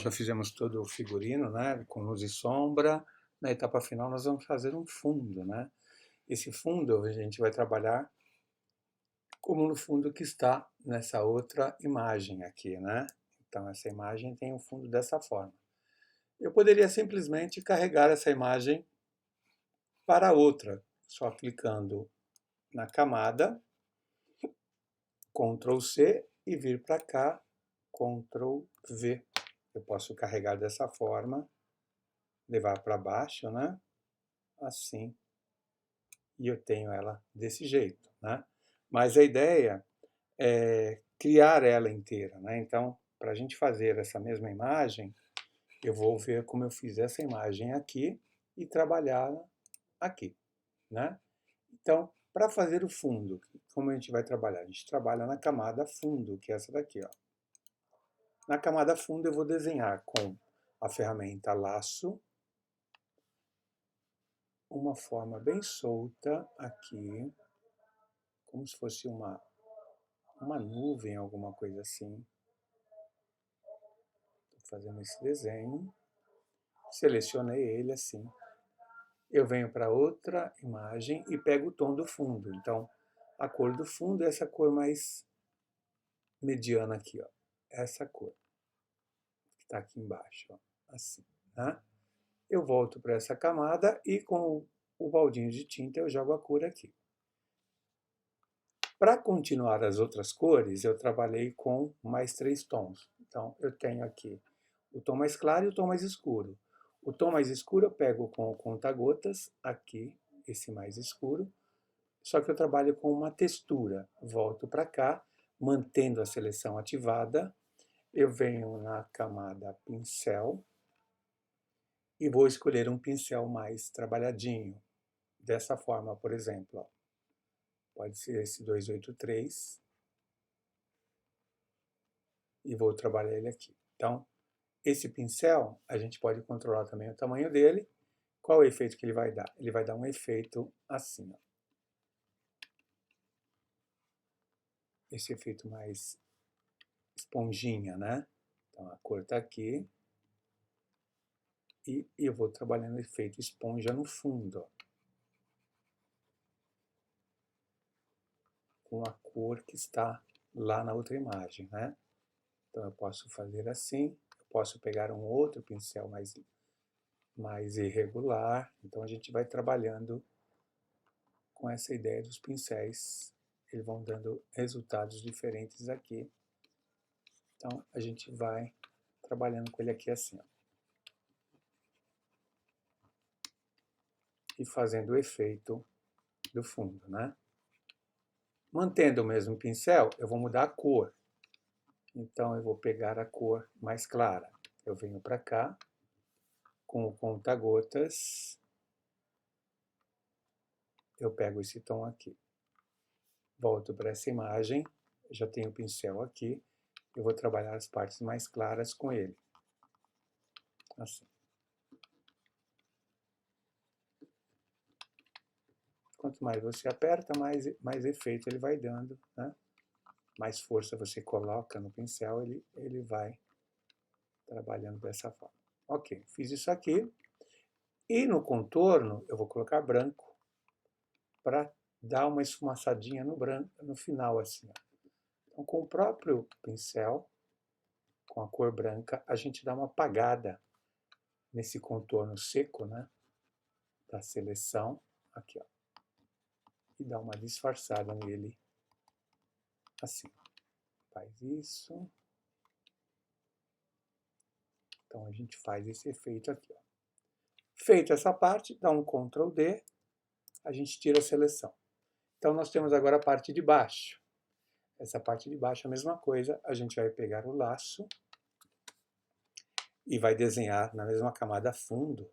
Já fizemos todo o figurino, né, com luz e sombra. Na etapa final nós vamos fazer um fundo, né? Esse fundo a gente vai trabalhar como no fundo que está nessa outra imagem aqui, né? Então essa imagem tem um fundo dessa forma. Eu poderia simplesmente carregar essa imagem para outra, só clicando na camada, Ctrl C e vir para cá, Ctrl V. Eu posso carregar dessa forma, levar para baixo, né? Assim. E eu tenho ela desse jeito, né? Mas a ideia é criar ela inteira, né? Então, para a gente fazer essa mesma imagem, eu vou ver como eu fiz essa imagem aqui e trabalhá-la aqui, né? Então, para fazer o fundo, como a gente vai trabalhar? A gente trabalha na camada fundo, que é essa daqui, ó. Na camada fundo eu vou desenhar com a ferramenta laço, uma forma bem solta aqui, como se fosse uma nuvem, alguma coisa assim. Estou fazendo esse desenho, selecionei ele assim. Eu venho para outra imagem e pego o tom do fundo. Então, a cor do fundo é essa cor mais mediana aqui, ó. Essa cor, que está aqui embaixo, ó. Assim, né? Eu volto para essa camada e com o baldinho de tinta eu jogo a cor aqui. Para continuar as outras cores, eu trabalhei com mais 3 tons. Então, eu tenho aqui o tom mais claro e o tom mais escuro. O tom mais escuro eu pego com o conta-gotas, aqui, esse mais escuro, só que eu trabalho com uma textura. Volto para cá, mantendo a seleção ativada, eu venho na camada pincel e vou escolher um pincel mais trabalhadinho. Dessa forma, por exemplo, ó. Pode ser esse 283 e vou trabalhar ele aqui. Então, esse pincel, a gente pode controlar também o tamanho dele. Qual é o efeito que ele vai dar? Ele vai dar um efeito assim, ó. Esse efeito mais esponjinha, né? Então, a cor está aqui. E eu vou trabalhando o efeito esponja no fundo, ó, com a cor que está lá na outra imagem, né? Então, eu posso fazer assim. Eu posso pegar um outro pincel mais irregular. Então, a gente vai trabalhando com essa ideia dos pincéis. Eles vão dando resultados diferentes aqui. Então, a gente vai trabalhando com ele aqui assim, ó. E fazendo o efeito do fundo, né? Mantendo o mesmo pincel, eu vou mudar a cor. Então, eu vou pegar a cor mais clara. Eu venho para cá, com o conta-gotas, eu pego esse tom aqui. Volto para essa imagem, já tenho o pincel aqui, eu vou trabalhar as partes mais claras com ele. Assim. Quanto mais você aperta, mais efeito ele vai dando, né? Mais força você coloca no pincel, ele vai trabalhando dessa forma. Ok, fiz isso aqui. E no contorno, eu vou colocar branco para dar uma esfumaçadinha no branco, no final, assim, ó. Então, com o próprio pincel, com a cor branca, a gente dá uma apagada nesse contorno seco, né, da seleção, aqui, ó, e dá uma disfarçada nele, assim. Faz isso. Então, a gente faz esse efeito aqui, ó. Feita essa parte, dá um Ctrl D, a gente tira a seleção. Então, nós temos agora a parte de baixo. Essa parte de baixo é a mesma coisa, a gente vai pegar o laço e vai desenhar na mesma camada fundo,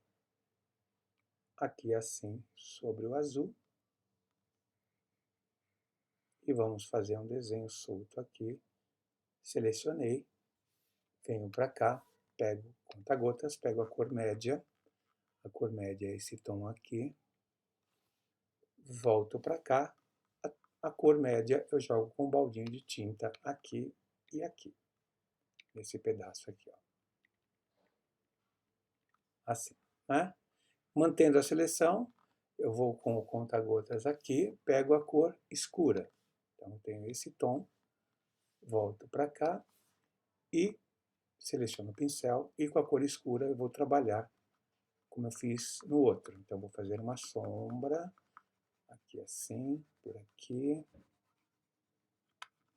aqui assim, sobre o azul. E vamos fazer um desenho solto aqui. Selecionei, venho para cá, pego conta-gotas, pego a cor média é esse tom aqui, volto para cá, a cor média eu jogo com um baldinho de tinta aqui e aqui, nesse pedaço aqui, ó. assim, né? Mantendo a seleção, eu vou com o conta-gotas aqui, pego a cor escura. Então, eu tenho esse tom, volto para cá e seleciono o pincel e com a cor escura eu vou trabalhar como eu fiz no outro. Então, vou fazer uma sombra, aqui assim, por aqui.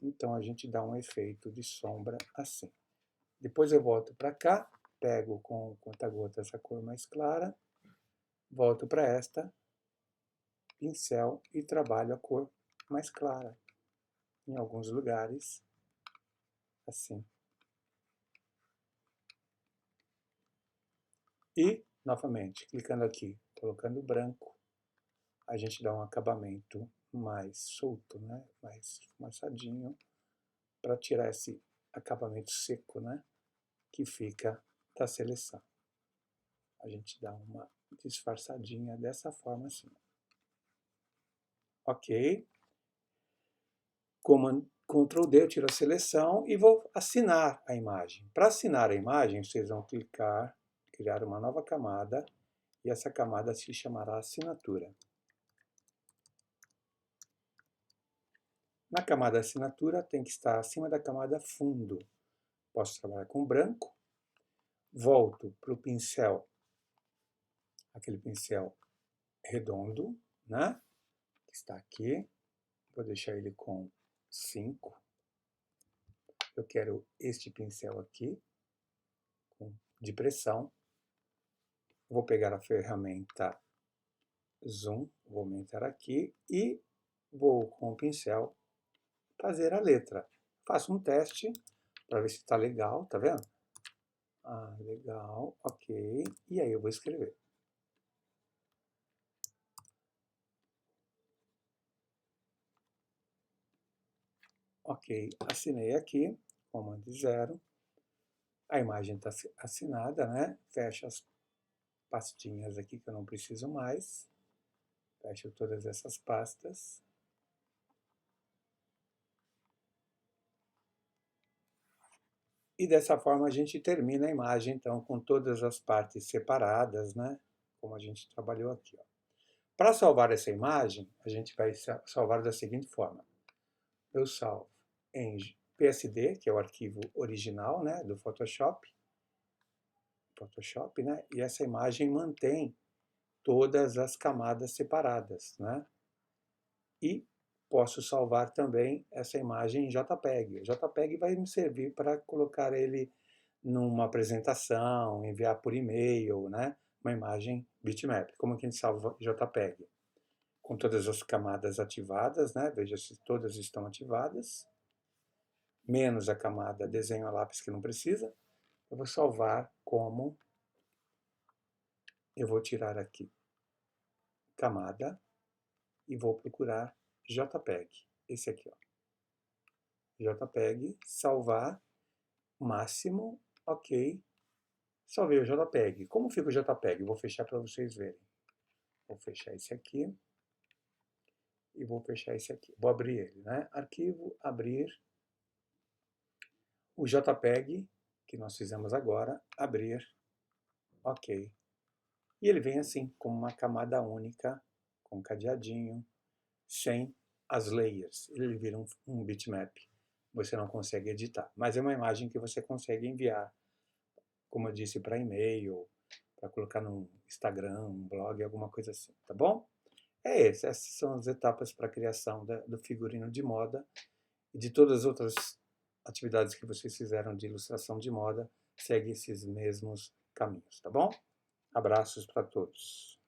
Então, a gente dá um efeito de sombra assim. Depois eu volto para cá, pego com o conta-gotas a cor mais clara, volto para esta, pincel e trabalho a cor mais clara. Em alguns lugares, assim. E, novamente, clicando aqui, colocando branco, a gente dá um acabamento mais solto, né? Mais esfumaçadinho, para tirar esse acabamento seco, né? Que fica da seleção. A gente dá uma disfarçadinha dessa forma assim. Ok. Ctrl D, eu tiro a seleção e vou assinar a imagem. Para assinar a imagem, vocês vão clicar, criar uma nova camada, e essa camada se chamará assinatura. Na camada assinatura tem que estar acima da camada fundo. Posso trabalhar com branco, volto para o pincel, aquele pincel redondo, né? Que está aqui. Vou deixar ele com 5. Eu quero este pincel aqui, de pressão. Vou pegar a ferramenta Zoom, vou aumentar aqui e vou com o pincel fazer a letra. Faço um teste para ver se está legal, tá vendo? Ah, legal, ok. E aí eu vou escrever. Ok, assinei aqui, comando 0. A imagem está assinada, né? Fecho as pastinhas aqui que eu não preciso mais. Fecho todas essas pastas. E dessa forma a gente termina a imagem, então, com todas as partes separadas, né? Como a gente trabalhou aqui. Para salvar essa imagem, a gente vai salvar da seguinte forma. Eu salvo em PSD, que é o arquivo original, né, do Photoshop, né? E essa imagem mantém todas as camadas separadas, né? E posso salvar também essa imagem em JPEG. O JPEG vai me servir para colocar ele numa apresentação, enviar por e-mail, né? Uma imagem bitmap. Como que a gente salva JPEG? Com todas as camadas ativadas, né? Veja se todas estão ativadas, menos a camada desenho a lápis que não precisa. Eu vou salvar como, eu vou tirar aqui camada e vou procurar JPEG. Esse aqui, ó. JPEG, salvar, máximo, ok. Salvei o JPEG. Como fica o JPEG? Vou fechar para vocês verem. Vou fechar esse aqui. E vou fechar esse aqui. Vou abrir ele, né? Arquivo, abrir. O JPEG, que nós fizemos agora, abrir. Ok. E ele vem assim, como uma camada única, com um cadeadinho, sem as layers. Ele vira um bitmap. Você não consegue editar. Mas é uma imagem que você consegue enviar, como eu disse, para e-mail, para colocar no Instagram, um blog, alguma coisa assim, tá bom? Essas são as etapas para a criação do figurino de moda e de todas as outras atividades que vocês fizeram de ilustração de moda, segue esses mesmos caminhos, tá bom? Abraços para todos.